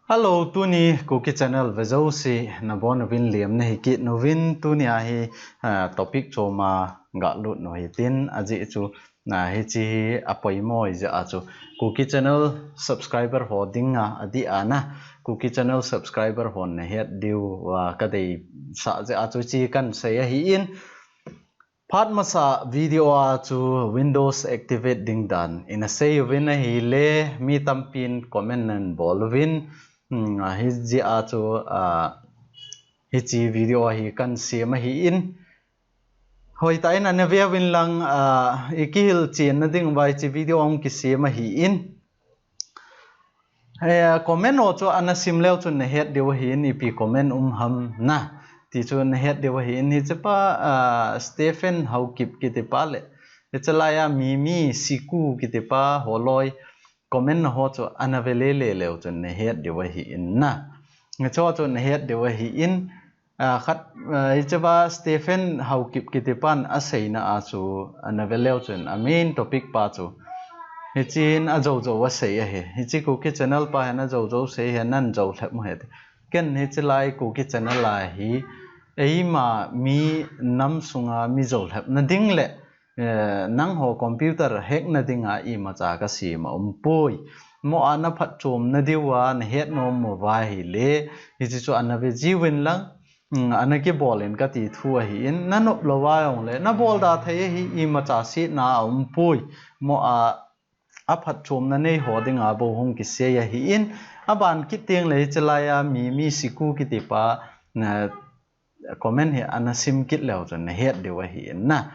Hello, Tuni, Cookie Channel, Vazosi, Nabon Vin Liam Nahiki, Novin, Tuni Ahi, topic Choma, got loot no hitin, Azitu, Hichi, Apoimo is Azu, Cookie Channel subscriber holding Adi Ana, Cookie Channel subscriber hon, head dew, Kade, Sa Atuchi can say he in. Part masa video to Windows activate ding done. In a say win a hele mi tampin comment and ball win. His to hichi video he can see ma he in. Hoi tai na nevia win lang ikihil chin na ding by chi video ong kisi ma he in. Comment also ana simleo to na head de he in ipi comment ham na. Thì chuan het dewa hi ni chapa Stephen Haukip kitepa le chalaya mimi siku kitepa holoi comment ho cho anavele le chun het dewa hi in na cho chun het dewa hi in khat chapa Stephen Haukip kitepan aseina a chu anavele chun main topic pa chu hichin a zo zo wa sei a he hichi Cookie Channel pa hana zo zo sei hanan zo thap mo he ken hichlai Cookie Channel la hi ấy mà mi nắm sunga mi zol hep na ding le nang ho computer hack na ding a I ma cha ka si ma poi mo ana phat chom na diwa na het no mo vai hi le hi chi chu ana ve jiwin lang ana ke ball in ka ti thu hi in na no lo wa yong le na ball da thai hi I ma cha si na poi mo a phat chom na nei ho ding a bo hong ki se ya hi in aban ki teng le chalaya mi siku ki ti pa na comment hi anasim kit leo chon het dewa hi na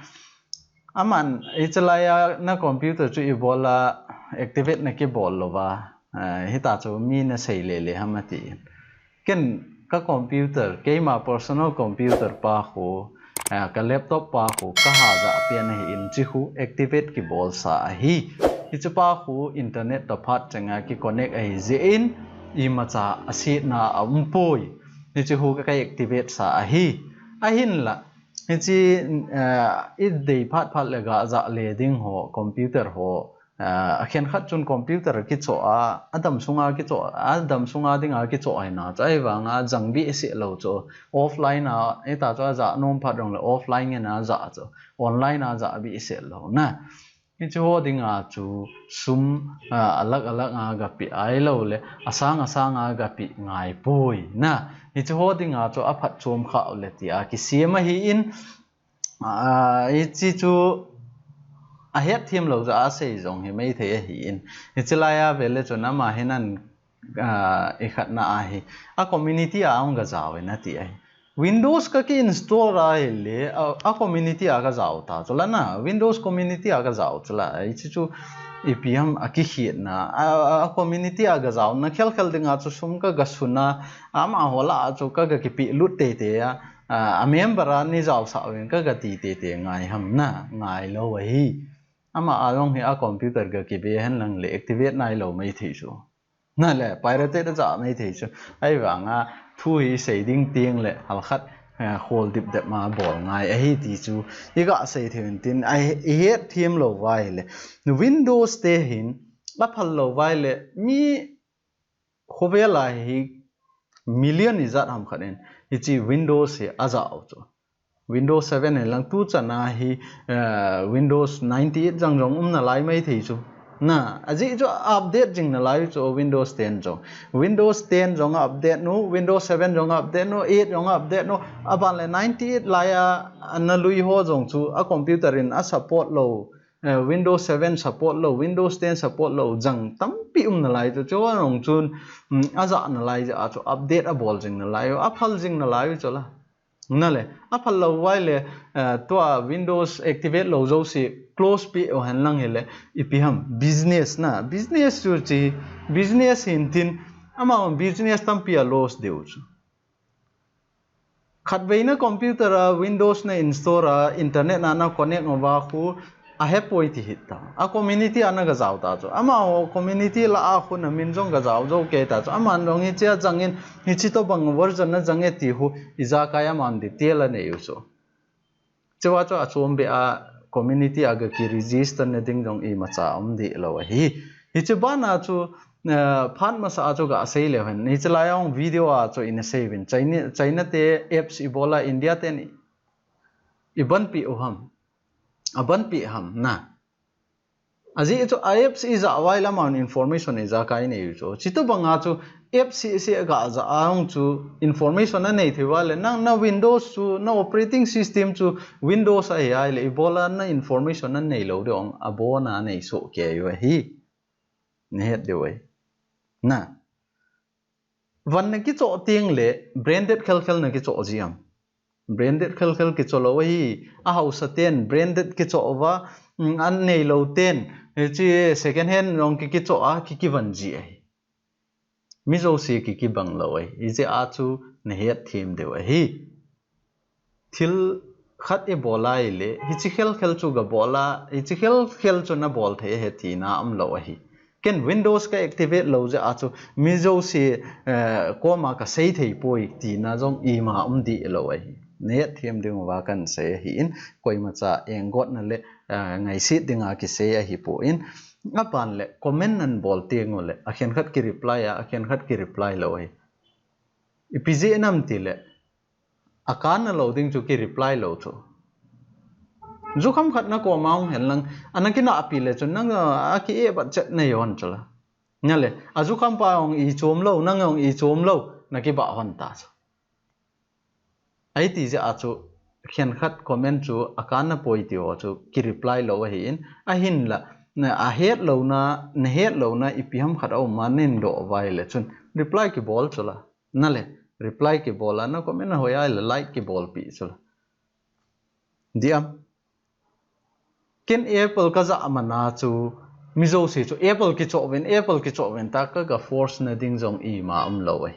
aman ichalaya na computer chu ibola activate na ke bol lova hita chu mi na sei le hamati ken ka computer ke ma personal computer pa ho ka laptop pa ho ka ha ja pian hi in chi hu activate ki bol sa hi ichpa hu internet to phat changa ki connect ai je in I ma cha asi na poi ni chu hu ka activate sa hi ahin la ni chi it dei phat le ga za le ding ho computer ho khen khat chun computer ki cho adam sunga ki cho adam sunga ding ki cho ai na chai wa nga jang bi se lo cho offline eta cho za nom phat rong le offline na za cho online za bi se lo na ni chu ding chu sum alag ga pi ai lo le asang ga pi ngai poi na ni chu ding chu a phat chom kha le ti ki siama hi in chi chu a het thim lo za se jong hi mai the hi in ni chalaya vele chona ma henan e khat na a hi a community a ong ga jaw na ti ai Windows ka ki install ra le a community aga jaw ta chola na Windows community aga jaw chola ai chu EPM aki khiet na a community aga jaw na khel dinga chu sum ka gasuna ama hola chu ka ga ki pi lut te a member ni jaw sa wen ka ga ti te ngai ham na ngai lo hi ama along hi a computer ga ki be han lang le activate nai lo mai thi chu na le pirate da ja mai thi chu ai wa nga thu hi sei ding tieng le hal khat hol dip de ma bol ngai a hi ti chu I ga sei thein tin ai het thiem lo vai le Windows te hin la phal lo vai le mi khobela hi million izat ham khanen ichi Windows he aza chu Windows 7 lang tu chana hi Windows 98 jang jong na lai mai thi chu na aji jo update jing na lai cho Windows 10 jong Windows 10 jong update no Windows 7 jong update no 8 jong update no aban le 98 laya na lui ho jong chu a computer in a support lo Windows 7 support lo Windows 10 support lo jang tampi na lai cho rong chun aza na lai ja cho update a bol jing na lai a phal jing na lai cho la na le a phal lo wai le to Windows activate lo zo si close pi o han lang hele ipiham business na business chu chi business in tin ama business tampi a loss deu chu khat veina computer Windows na install internet na connect wa khu a he poi ti hit ta a community ana ga jaw ta chu ama ho community la a khu na min jong ga jaw zo ke ta chu ama rong hi cha jangin hi chi to bang version na jange ti hu iza kaya man di tel ne yu so chewa cho a chom be a community aga ki register na ding dong I ma cha di lo hi hi chu ba na chu phan ma sa chu ga sei le han ni chala yong video a chu in save in China te apps ibola India ten iban pi oham aban pi ham na aji chu apps is a while amount information is a kai nei chu chitu banga chu apps se ga za ang chu information na nei thewa le na Windows chu na operating system chu Windows ai ai le ibola na information na nei lo dong abona nei so ke yo hi ne de wei na van na ki cho ting le branded khel na ki cho jiam branded khel ki cho lo hi a house ten branded ki cho wa an nei lo ten chi second hand rong ki cho a ki van ji ai mi zo si ki bang lo ai je a chu ne het thim de wa hi thil khat e bola ile hi chi khel chu ga bola hi chi khel chu na bol the he thi na am lo hi ken Windows ka activate lo je a chu mi zo si ko ma ka sei thei poi ti na jong I ma di lo ai net thim ding wa kan se hi in koi ma cha engot na le ngai si dinga ki se a hi po in apan le comment nan bol te ngole a khen khat ki reply a khen khat ki reply lo ai ipj nam ti le akan na lo ding chu ki reply lo chu zu kham khat na ko maung hen lang anan ki na api le chu nang a ki e ba chat nei on chala nya le azu kham pa ong I chom lo nang ong I chom lo na ki ba hon ta ai ti ja chu khen khat comment chu akan na poi ti o chu ki reply lo hi in a hin la na a het lo na ipiham khat au manin do vai le chun reply ki bol chula na le reply ki bola na comment na hoya le like ki bol pi chula diam ken apple ka za mana chu mizo se chu apple ki chowen ta ka force na ding jong I ma lo ai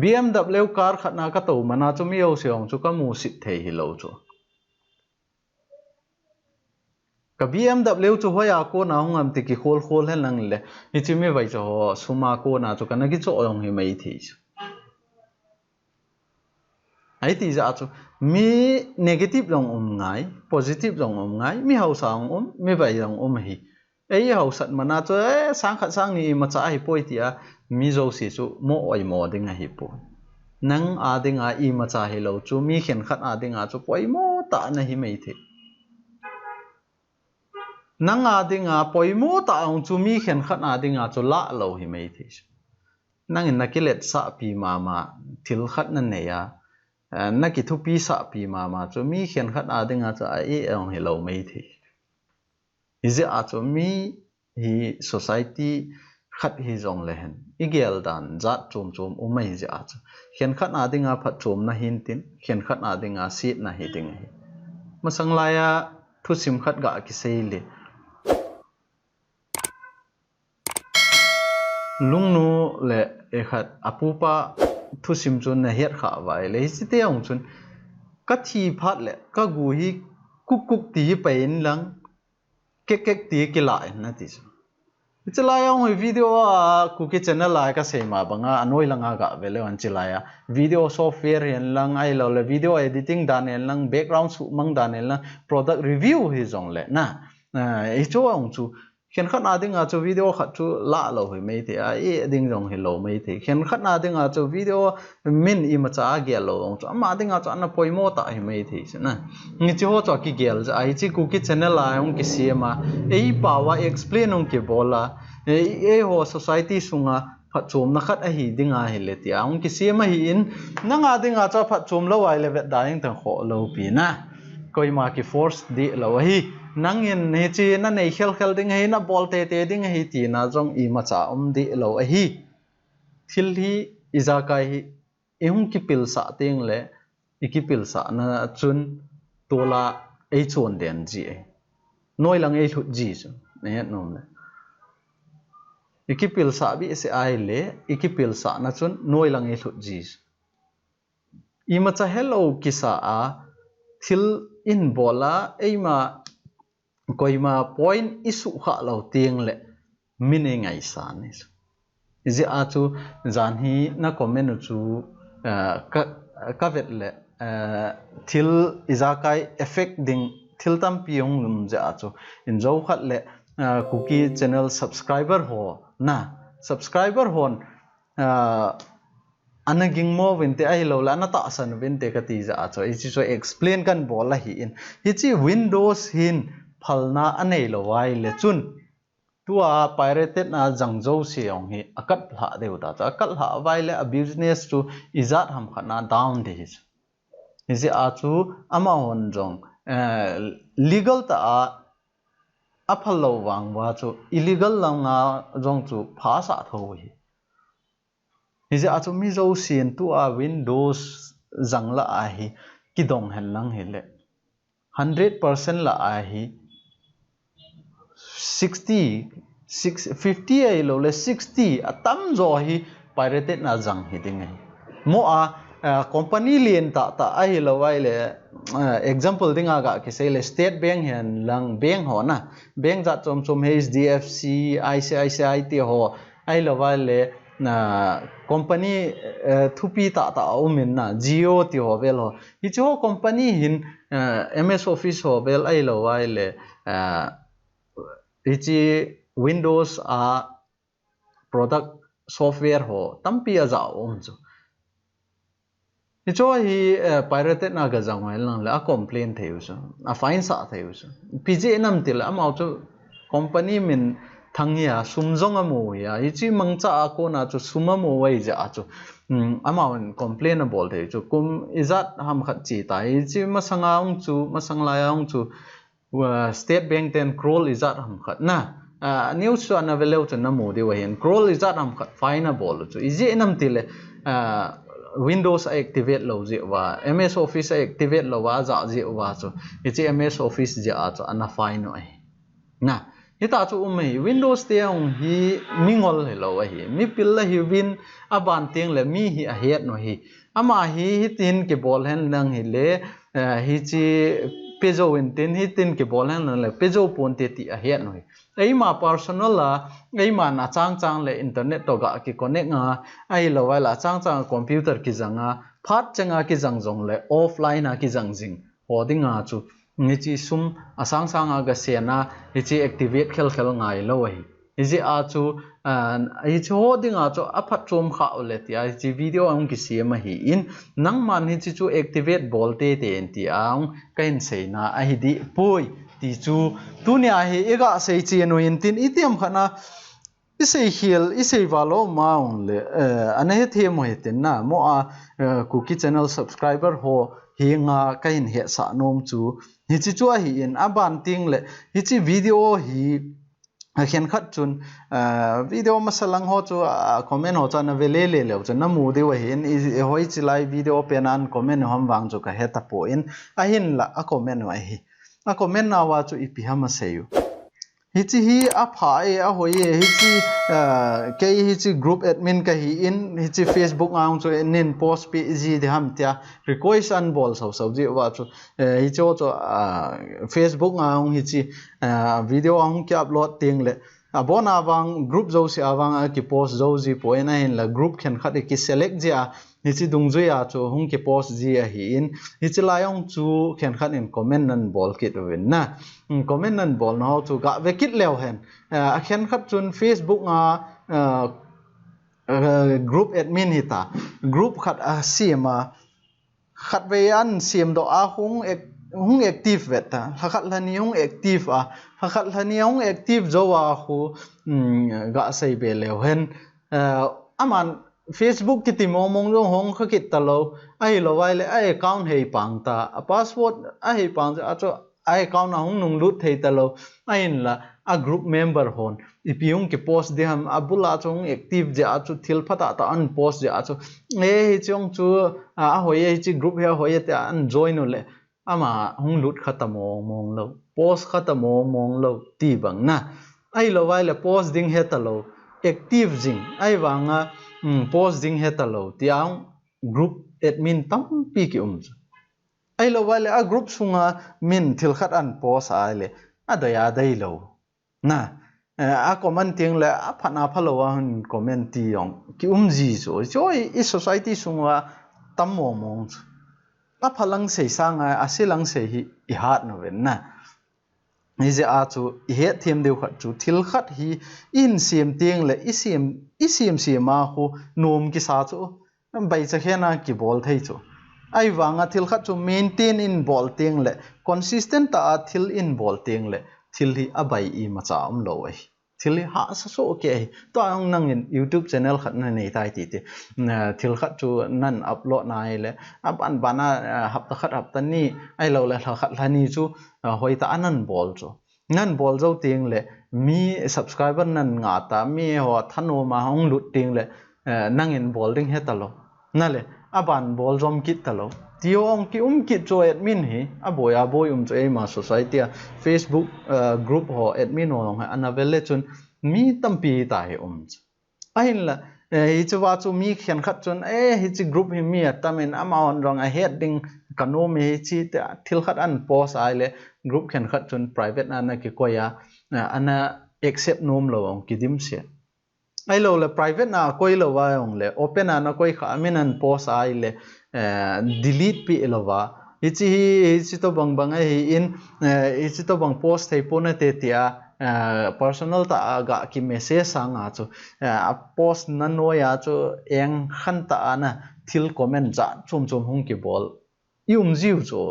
BMW car khatna ka to mana chu mi o seong chu ka mu sit thei hi lo chu ka BMW chu hoya ko na hungam ti ki khol hen lang le ni chi me vai cho suma ko na chu kana ki cho ong hi mai thi ai ti za chu mi negative rong ngai positive rong ngai mi hau sang mi vai rong hi ei hau sat mana chu sang khat sang ni ma cha hi poi ti a mi zo si chu mo oi mo ding hi po nang a ding a I ma cha hi lo chu mi khen khat a ding a chu poi mo ta na hi mai thi nang a ding a poi mo ta ong chu mi khen khat a ding a chu la lo hi mai thi nang in nakilet sa pi ma thil khat na ne ya na ki thu pi sa pi ma chu mi khen khat a ding a chu a e ong hi lo mai thi ize a chu mi hi society khat hi zong le hen igel dan zat chom umai je a chu khen khat a ding a phat chom na hin tin khen khat a ding a sit na hi ding hi masang la ya thu sim khat ga ki sei le lungnu le e khat apupa thu sim chun na het kha vai le si te ong chun ka thi phat le ka gu hi kuk ti pain lang kek ti ki lai na ti chalai ong video a ku ki channel la ka sei ma banga anoi langa ga vele on chilaya video software hen lang ai lo le video editing dan hen lang background su mang dan hen lang product review hi zong le na e cho ong chu khen khat na ding a chu video khat chu la lo hi mai the a e ding jong hi lo mai the khen khat na ding a chu video min I ma cha ge lo ong chu ma ding a chu na poi mo ta hi mai the na ni chu ho chu ki gel ja ai chi ku ki channel la ong ki siama e pa wa explain ong ki bola e ho society sunga phat chom na khat a hi dinga hi le ti ong ki siama hi in nanga dinga cha phat chom lo wai le ve daing tang kho lo pi na koi ma ki force di lo hi nang in he chi na nei khel ding he na bol te ding he ti na jong I ma cha di lo a hi thil hi iza kai hi ehung ki pil sa teng le ikipil sa na chun tola ei chon den ji noi lang ei thut ji chu ne nom le ikipil sa bi se ai le ikipil sa na chun noi lang ei thut ji I ma cha hello ki sa a thil in bola eima koima point isu kha lo tiang le mine ngai sa ni izi a chu zan hi na comment chu ka vet le thil izakai effect ding thil tam piong lum ja chu in zo khat le cookie channel subscriber ho na subscriber hon anaging mo vinte ai lo la na ta san vinte ka ti za cho ichi so explain kan bola hi in ichi Windows hin phalna anei lo wai le chun tua pirated na jangjo seong hi akat hla deu ta cha akat hla wai le a business to izat ham khana down de hi ichi a chu ama hon jong legal ta a phal lo wang wa chu illegal la nga jong chu pha sa tho hi ichi a chu mi zo sien tu a Windows jangla a hi kidong hen lang hi le 100% la a hi 50 ai lo le 60 atam zo hi pirated na jang hi ding ai mo a company lien ta ai lo wai le example dinga ga ke se le state bank hian lang bank ho na bank za chom HDFC ICICI ti ho ai lo wai le na company thupi ta umin na Jio ti ho vel ho hi cho company hin MS Office ho vel ai lo wai le ichi Windows a product software ho tampi a za chu icho hi pirated na ga jang wai lang la complain theu chu a fine sa theu chu PJ nam til amau chu company min thangya sumjong amu ya ichi mangcha ko na chu sumamu wai ja chu amau complain a bol theu chu kum izat ham khat chi ta ichi masanga ong chu masangla ong chu state bank ten crawl izat ham khat na news chu an aveleu chu namu de wa hen crawl izat ham khat fine a bol chu ije nam tile Windows activate lo je wa MS Office activate lo wa za je wa chu ichi MS Office je a chu ana fine ai na hita chu mai Windows te ong hi mingol hello hi mi pil la hi win aban teng le mi hi a het no hi ama hi tin ke bol hen nang hi le hi chi pejo win tin hi tin ke bol hen le pejo pon te ti a het no hi ei ma personal la ei ma na chang le internet to ga ki connect nga ai lo wa la chang computer ki janga phat changa ki jang jong le offline a ki jang jing hodinga chu ni chi sum asang ga sena ni chi activate khel ngai lo hi izi a chu ai chu hodinga chu aphat chom kha le ti ai chi video ang ki siam hi in nang man ni chi chu activate bolte te en ti ang kain seina a hi di poi ti chu tunia hi ega sei chi no in tin itiam khana isei hiel isei valo maung le ane he the mo hetin na mo a cookie channel subscriber ho hi nga kain he sa nom chu hi chi chu hi in aban ting le hi chi video hi khen khat chun video masalang ho chu comment ho chana vele le le chu na mu de wa hin hoi chi lai video penan comment hom wang chu ka heta po in a hin la a comment wa hi a comment na wa chu ipi hama seyu hi chi hi a pha e a hoi hi chi ke hi chi group admin ka hi in hi chi Facebook ang chu nin post pe ji de ham tia request an bol so ji wa chu hi cho Facebook ang hi chi video ang ki upload ting le abona wang group zo si awang ki post zo ji poina hin la group khen khat ki select ja hi chi dung zo ya chu hung ki post ji a hi in hi chi layong chu khen khat in comment nan bol kit win na comment nan bol no chu ga ve kit lew hen a khen khat chun Facebook group admin hi ta group khat a siama khat ve an siam do a hung active veta khat lani hung active khat lani hung active zo wa khu ga sei be lew hen aman Facebook kiti mong lo hong khakit talo ai lo wai le ai account hei pang ta password ai pang a cho ai account na hong nung lut thei talo ai la a group member hon ipiung ki post de ham abula chong active ja chu thil phata ta an post ja chu e chong chu a hoye chi group he hoye ta an join le ama hong lut khatamong lo post khatamong lo ti bang na ai lo wai le post ding he talo active jing ai wanga post ding hetalo tiang group admin tampi ki ai lo wale a group sunga min thil khat an post ale adaya dai lo na a comment ting le a phana phalo han comment ti yong ki ji so choi I society sunga tammo mong a phalang sei sanga a silang sei hi I hat no ven na hi je a chu he thiam deu khat chu thil khat hi in siam tiang le isim siama khu nom ki sa chu bai cha khena ki bol thei chu ai wanga thil khat chu maintain in bol tiang le consistent ta thil in bol tiang le thil hi abai I ma cha om lo ai thil ha sa so okay to ang nang in YouTube channel khat na nei tai ti ti thil khat chu nan upload nai le an bana hapta khat hapta ni ai lo le khat lani chu hoi ta anan bol chu nan bol zo ting le mi subscriber nan nga ta mi ho thano ma hong lut ting le nang in bol ding he ta lo na le aban bol zom kit ta lo tio ong ki kit cho admin hi aboy cho ma society Facebook group ho admin ho long anavele chun mi tampi ta hi ahin la hi chu wa chu mi khian khat chun hi chi group hi mi atamin amaon rong a heading kanomi hi chi thil khat an post ai le group khian khat chun private ana ki koya ana accept nom lo ong ki dim se ai lo le private na koi lo wa ong le open ana koi kha amin an post ai le delete pi lo wa hi chi to bang hi in hi chi to bang post thei pona te tia personal ta ga ki message sang a chu post na no ya chu eng khan ta na thil comment cha chum hung ki bol jiu chu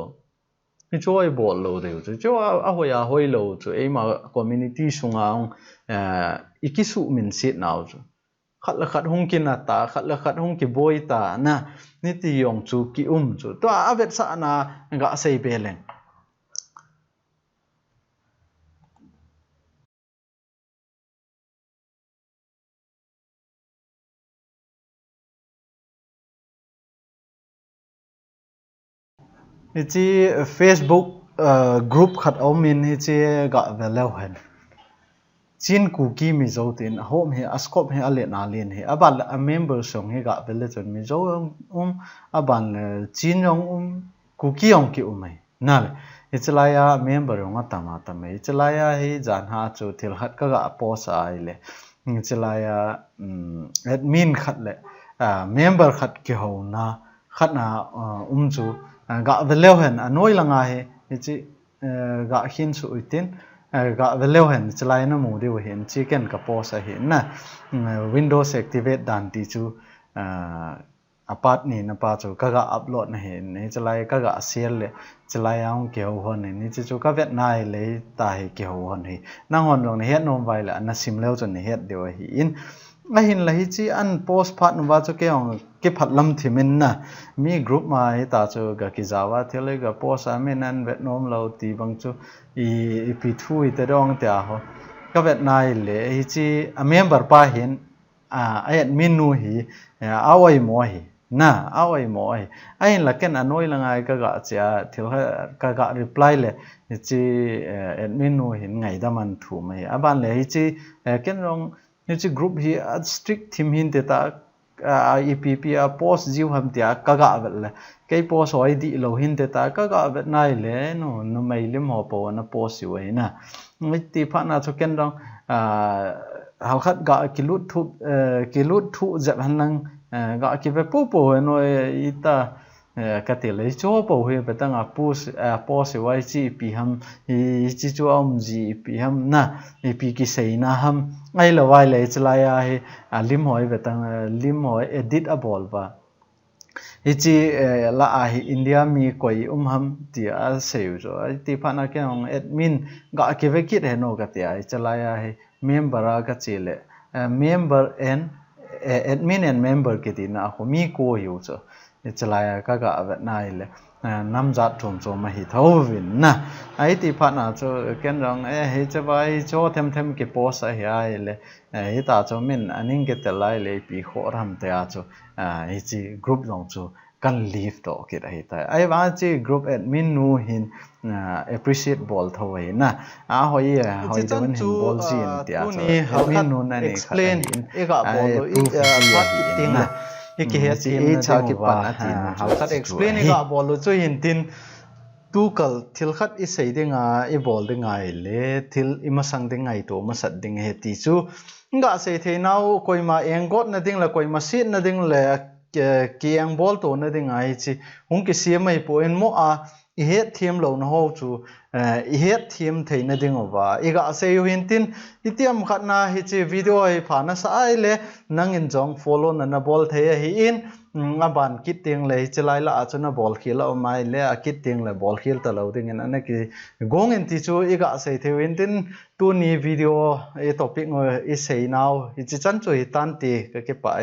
hi choi bol lo de chu a hoi lo chu e ma community sunga ong ikisu min sit naw chu khat hung ki na ta khat hung ki boy ta na ni ti yong chu ki chu to avet sa na ga sei beleng hi Facebook group khat omin hi ga velo hen chin cookie mi zo tin home he ascop he ale na len he abal a member song he ga vele chon mi zo aban chin yong cookie yong ki mai na ichlaya member yong atama tame ichlaya hi jan ha chu thil khat ka ga post ai le ichlaya admin khat le member khat ki ho na khat na chu ga velo hen anoi langa he ichi ga hin su itin ga velo hen chlai na mu de hen chicken ka post a hin na windows activate dan ti chu apart ni na pa chu ka ga upload na hen ni chlai ka ga share le chlai ang ke ho hon ni chi chu ka vet nai le ta hi ke ho hon hi nang hon rong ni het nom vai la na sim leo chon ni het de hi in a hin la hi chi an post phat nu wa chu ke ong ke phat lam thimin na mi group ma hi ta chu ga ki jawa thele ga post a men an vet nom lo ti bang chu i pi thu i te dong ta ho ka vet nai le hi chi a member pa hin a admin nu hi awai mo hi na awai mo hi a hin la ken anoi la ngai ka ga cha thil ka ga reply le hi chi admin nu hin ngai da man thu mai aban le hi chi ken rong ni chi group hi strict thim hin te ta IPP post jiu ham tia kaga vel kai post hoi di lo hin te ta kaga vet nai le no mai lim ho po na post yu ai na mi ti pha na chu ken dong hal khat ga kilut thu zep han nang ga ki ve pu po no ita ka te le cho po he betang a post wai chi pi ham hi chi chu om ji pi ham na pi ki sei na ham ai lo wai le chlai a he lim hoi betang lim hoi edit a bol ba hi chi la a hi India mi koi ham ti a sei jo ti pha na ke ong admin ga ke ve kit he no ka ti ai chlai a he member a ka chi le member and admin and member ke ti na ho mi ko yu cho chlaya ka ga vet nai le nam jat chom ma hi tho vin na ai ti pha na cho ken rong he che bai cho them ke post a hi ai le hi ta cho min aning ke te lai le pi kho ram te a cho hi chi group long cho kan leave to ke ai ta ai wa chi group admin nu hin appreciate bol tho wei na a hoi jaman hin bol jin ti a cho admin nu na ni explain e ga bol i what eating iki he chi cha ki pan atin hal khat explain ga bol chu hin tin tu kal thil khat I sei dinga I bol dinga le thil ima sang ding ngai to ma sat ding he ti chu nga sei the nau koi ma engot na ding la koi ma sit na ding le kiang bol to na ding ai chi hung ki sia mai po en mo a i het thiam lo na ho chu i het thiam theina ding ova iga se yu hin tin itiam khatna hi chi video hi phana sa ai le nang in jong follow na na bol the hi in aban kit ting le chelai la achuna bol khila o mai le a kit ting le bol khil ta lo ding an ki gong in ti chu iga se thewin tin tu ni video e topic ngo i sei now i chi chan chu hi tan ti ka ke pai